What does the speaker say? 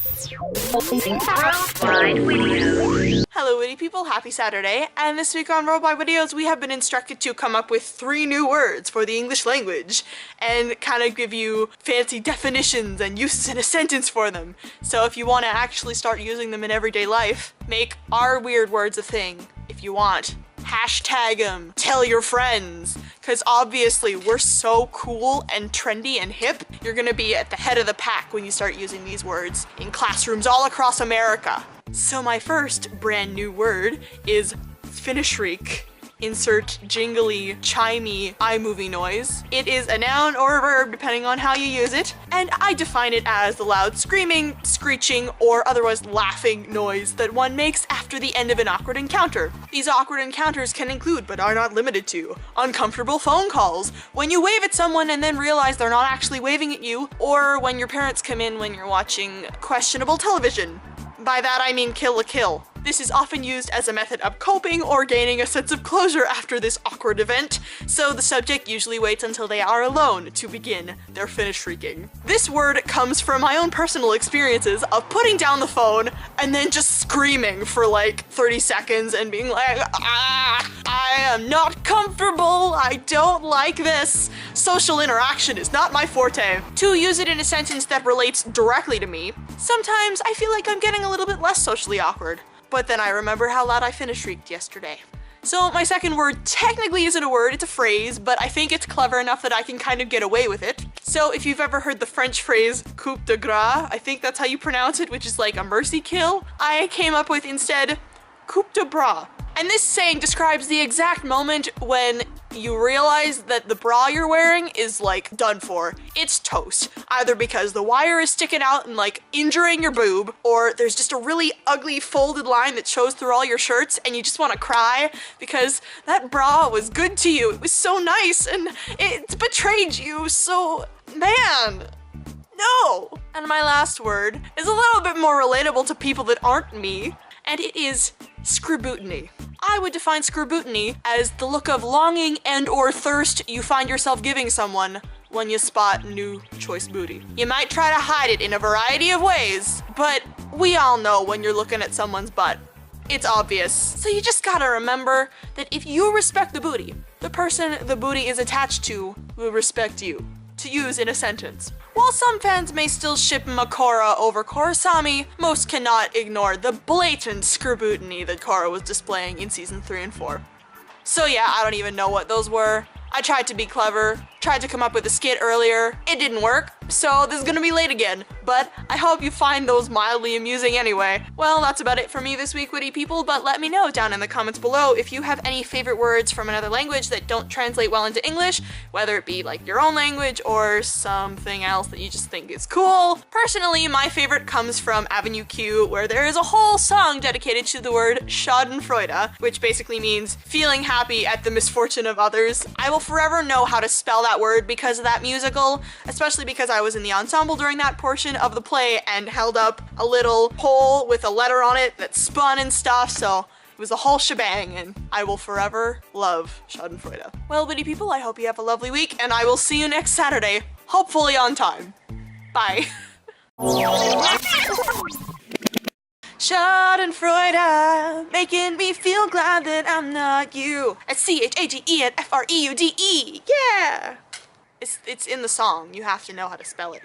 WorldWideWitteos. Hello witty people, happy Saturday, and this week on WorldWideWitteos we have been instructed to come up with 3 new words for the English language and kind of give you fancy definitions and uses in a sentence for them. So if you want to actually start using them in everyday life, make our weird words a thing if you want. Hashtag them, tell your friends, because obviously we're so cool and trendy and hip. You're gonna be at the head of the pack when you start using these words in classrooms all across America. So my first brand new word is finishreek. Insert jingly, chimey iMovie noise. It is a noun or a verb depending on how you use it, and I define it as the loud screaming, screeching, or otherwise laughing noise that one makes after the end of an awkward encounter. These awkward encounters can include, but are not limited to, uncomfortable phone calls, when you wave at someone and then realize they're not actually waving at you, or when your parents come in when you're watching questionable television. By that I mean Kill la Kill. This is often used as a method of coping or gaining a sense of closure after this awkward event, so the subject usually waits until they are alone to begin their finish shrieking. This word comes from my own personal experiences of putting down the phone and then just screaming for like 30 seconds and being like, I am not comfortable, I don't like this. Social interaction is not my forte. To use it in a sentence that relates directly to me, sometimes I feel like I'm getting a little bit less socially awkward. But then I remember how loud I finish shrieked yesterday. So my second word technically isn't a word, it's a phrase, but I think it's clever enough that I can kind of get away with it. So if you've ever heard the French phrase coup de grace, I think that's how you pronounce it, which is like a mercy kill, I came up with instead coup de bras. And this saying describes the exact moment when you realize that the bra you're wearing is like done for. It's toast. Either because the wire is sticking out and like injuring your boob, or there's just a really ugly folded line that shows through all your shirts and you just want to cry because that bra was good to you. It was so nice and it betrayed you, so man. No! And my last word is a little bit more relatable to people that aren't me, and it is scributiny. I would define scributiny as the look of longing and or thirst you find yourself giving someone when you spot new choice booty. You might try to hide it in a variety of ways, but we all know when you're looking at someone's butt. It's obvious. So you just gotta remember that if you respect the booty, the person the booty is attached to will respect you. To use in a sentence. While some fans may still ship Makora over Korosami, most cannot ignore the blatant scributiny that Korra was displaying in season 3 and 4. So yeah, I don't even know what those were. I tried to be clever, tried to come up with a skit earlier, it didn't work, so this is gonna be late again, but I hope you find those mildly amusing anyway. Well, that's about it for me this week, witty people, but let me know down in the comments below if you have any favorite words from another language that don't translate well into English, whether it be like your own language or something else that you just think is cool. Personally, my favorite comes from Avenue Q, where there is a whole song dedicated to the word Schadenfreude, which basically means feeling happy at the misfortune of others. I will forever know how to spell that word because of that musical, especially because I was in the ensemble during that portion of the play and held up a little pole with a letter on it that spun and stuff, so it was a whole shebang, and I will forever love Schadenfreude. Well, witty people, I hope you have a lovely week, and I will see you next Saturday, hopefully on time. Bye. Schadenfreude, making me feel glad that I'm not you. SCHADE and FREUDE, yeah! It's in the song, you have to know how to spell it.